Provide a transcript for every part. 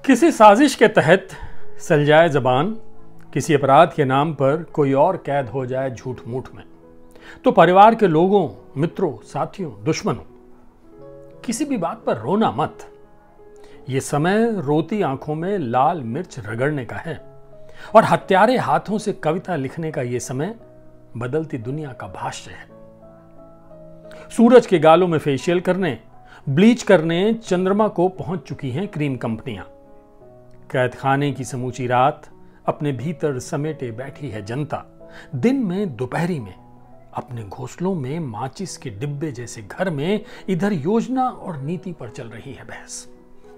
किसी साजिश के तहत सल जाए जबान, किसी अपराध के नाम पर कोई और कैद हो जाए झूठ मूठ में, तो परिवार के लोगों, मित्रों, साथियों, दुश्मनों, किसी भी बात पर रोना मत। ये समय रोती आंखों में लाल मिर्च रगड़ने का है और हत्यारे हाथों से कविता लिखने का ये समय बदलती दुनिया का भाष्य है। सूरज के गालों में फेशियल करने, ब्लीच करने चंद्रमा को पहुंच चुकी हैं क्रीम कंपनियां। कैद खाने की समूची रात अपने भीतर समेटे बैठी है जनता। दिन में दोपहरी में अपने घोंसलों में माचिस के डिब्बे जैसे घर में इधर योजना और नीति पर चल रही है बहस।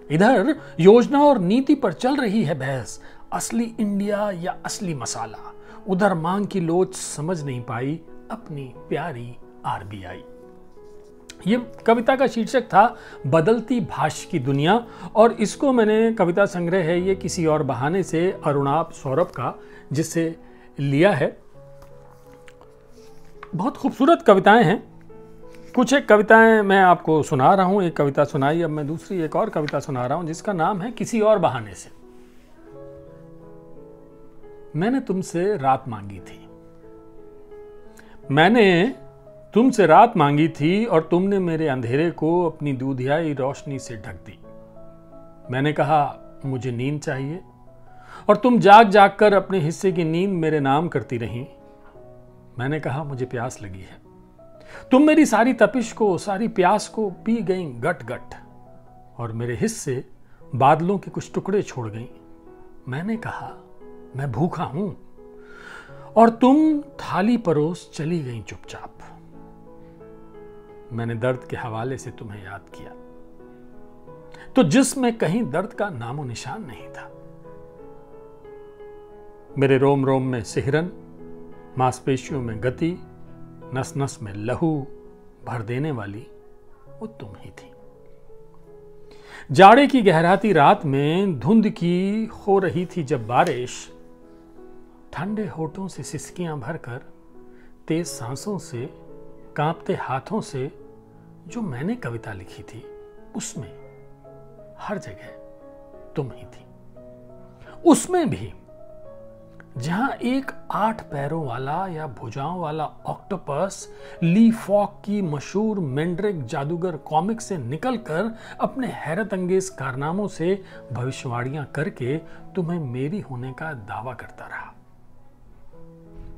इधर योजना और नीति पर चल रही है बहस, असली इंडिया या असली मसाला। उधर मांग की लोच समझ नहीं पाई अपनी प्यारी आरबीआई। ये कविता का शीर्षक था बदलती भाष्य की दुनिया, और इसको मैंने कविता संग्रह है ये किसी और बहाने से अरुणाब सौरभ का, जिससे लिया है। बहुत खूबसूरत कविताएं हैं। कुछ एक कविताएं मैं आपको सुना रहा हूं, एक कविता सुनाई, अब मैं दूसरी एक और कविता सुना रहा हूं जिसका नाम है किसी और बहाने से। मैंने तुमसे रात मांगी थी, मैंने तुमसे रात मांगी थी और तुमने मेरे अंधेरे को अपनी दूधियाई रोशनी से ढक दी। मैंने कहा मुझे नींद चाहिए और तुम जाग जाग कर अपने हिस्से की नींद मेरे नाम करती रही। मैंने कहा मुझे प्यास लगी है, तुम मेरी सारी तपिश को, सारी प्यास को पी गई गट गट और मेरे हिस्से बादलों के कुछ टुकड़े छोड़ गई। मैंने कहा मैं भूखा हूं और तुम थाली परोस चली गई चुपचाप। मैंने दर्द के हवाले से तुम्हें याद किया तो जिसमें कहीं दर्द का नामो निशान नहीं था। मेरे रोम रोम में सिहरन, मांसपेशियों में गति, नस नस में लहू भर देने वाली वो तुम ही थी। जाड़े की गहराती रात में धुंध की हो रही थी जब बारिश, ठंडे होठों से सिसकियां भरकर, तेज सांसों से, कांपते हाथों से जो मैंने कविता लिखी थी, उसमें हर जगह तुम ही थी। उसमें भी जहां एक 8 पैरों वाला या भुजाओं वाला ऑक्टोपस ली फॉक की मशहूर मैंड्रेक जादूगर कॉमिक से निकलकर अपने हैरत अंगेज कारनामों से भविष्यवाणियां करके तुम्हें मेरी होने का दावा करता रहा,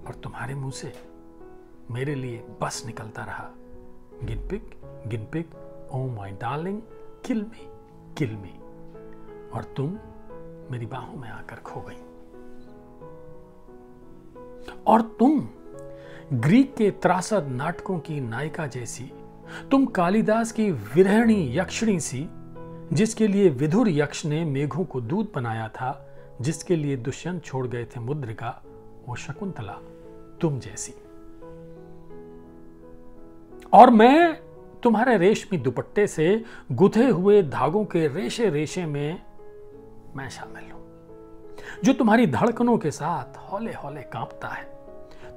और तुम्हारे मुंह से मेरे लिए बस निकलता रहा गिनपिक, ओ माय डार्लिंग, किल मी, और तुम मेरी बाहों में आकर खो गई। और तुम ग्रीक के त्रासद नाटकों की नायिका जैसी, तुम कालिदास की विरहणी यक्षिणी सी, जिसके लिए विधुर यक्ष ने मेघों को दूध बनाया था, जिसके लिए दुष्यंत छोड़ गए थे मुद्रिका, वो शकुंतला तुम जैसी। और मैं तुम्हारे रेशमी दुपट्टे से गुथे हुए धागों के रेशे रेशे में मैं शामिल हूं, जो तुम्हारी धड़कनों के साथ हौले हौले कांपता है,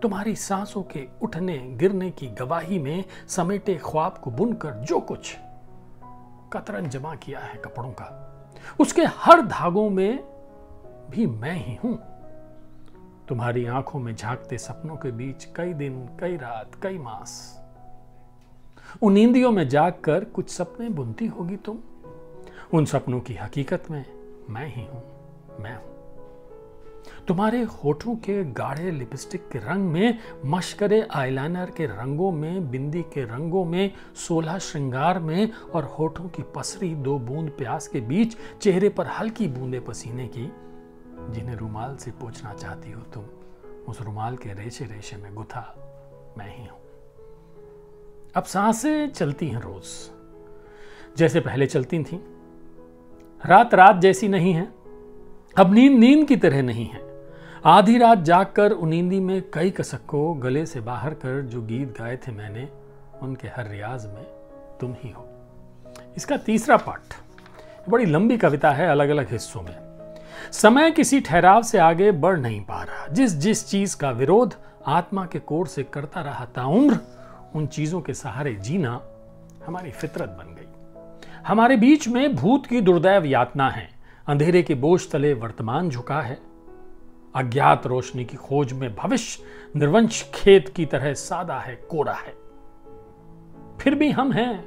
तुम्हारी सांसों के उठने गिरने की गवाही में समेटे ख्वाब को बुनकर जो कुछ कतरन जमा किया है कपड़ों का, उसके हर धागों में भी मैं ही हूं। तुम्हारी आंखों में झांकते सपनों के बीच कई दिन, कई रात, कई मास, उन नींदियों में जागकर कुछ सपने बुनती होगी तुम। उन सपनों की हकीकत में मैं ही हूं, मैं हूं। तुम्हारे होठों के गाढ़े लिपस्टिक के रंग में, मशकरे आईलाइनर के रंगों में, बिंदी के रंगों में, 16 श्रृंगार में, और होठों की पसरी 2 बूंद प्यास के बीच, चेहरे पर हल्की बूंदे पसीने की, जिन्हें रुमाल से पोंछना चाहती हो तुम, उस रुमाल के रेशे रेशे में गुथा मैं ही हूं। अब सांसें चलती हैं रोज जैसे पहले चलती थीं। रात रात जैसी नहीं है, अब नींद नींद की तरह नहीं है। आधी रात जागकर उन नींदी में कई कसक को गले से बाहर कर जो गीत गाए थे मैंने, उनके हर रियाज में तुम ही हो। इसका तीसरा पार्ट बड़ी लंबी कविता है, अलग अलग हिस्सों में। समय किसी ठहराव से आगे बढ़ नहीं पा रहा। जिस चीज का विरोध आत्मा के कोर से करता रहा ताउम्र, उन चीजों के सहारे जीना हमारी फितरत बन गई। हमारे बीच में भूत की दुर्दैव यातना है। अंधेरे के बोझ तले वर्तमान झुका है। अज्ञात रोशनी की खोज में भविष्य निर्वंश खेत की तरह सादा है, कोरा है। फिर भी हम हैं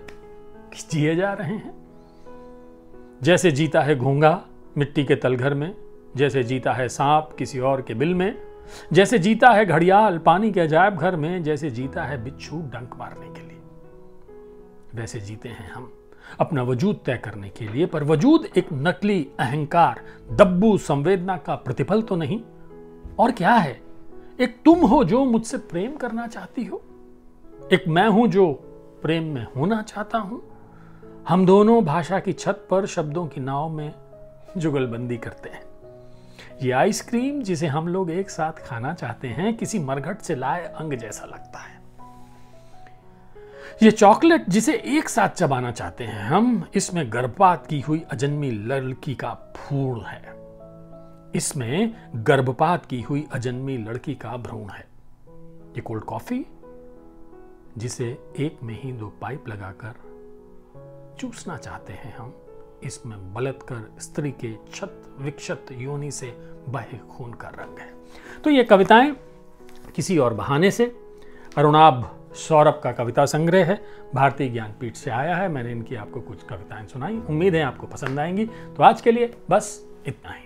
कि जिए जा रहे हैं। जैसे जीता है घोंगा मिट्टी के तलघर में, जैसे जीता है सांप किसी और के बिल में, जैसे जीता है घड़ियाल पानी के अजायब घर में, जैसे जीता है बिच्छू डंक मारने के लिए, वैसे जीते हैं हम अपना वजूद तय करने के लिए। पर वजूद एक नकली अहंकार, दब्बू संवेदना का प्रतिफल तो नहीं, और क्या है? एक तुम हो जो मुझसे प्रेम करना चाहती हो, एक मैं हूं जो प्रेम में होना चाहता हूं। हम दोनों भाषा की छत पर शब्दों की नाव में जुगलबंदी करते हैं। ये आइसक्रीम जिसे हम लोग एक साथ खाना चाहते हैं किसी मरघट से लाए अंग जैसा लगता है। ये चॉकलेट जिसे एक साथ चबाना चाहते हैं हम, इसमें गर्भपात की हुई अजन्मी लड़की का भ्रूण है। इसमें गर्भपात की हुई अजन्मी लड़की का भ्रूण है। ये कोल्ड कॉफी जिसे एक में ही 2 पाइप लगाकर चूसना चाहते हैं हम, इसमें बलत्कर स्त्री के क्षत विक्षत योनि से बहे खून का रंग है। तो ये कविताएं किसी और बहाने से अरुणाभ सौरभ का कविता संग्रह है, भारतीय ज्ञानपीठ से आया है। मैंने इनकी आपको कुछ कविताएं सुनाई, उम्मीद है आपको पसंद आएंगी। तो आज के लिए बस इतना ही।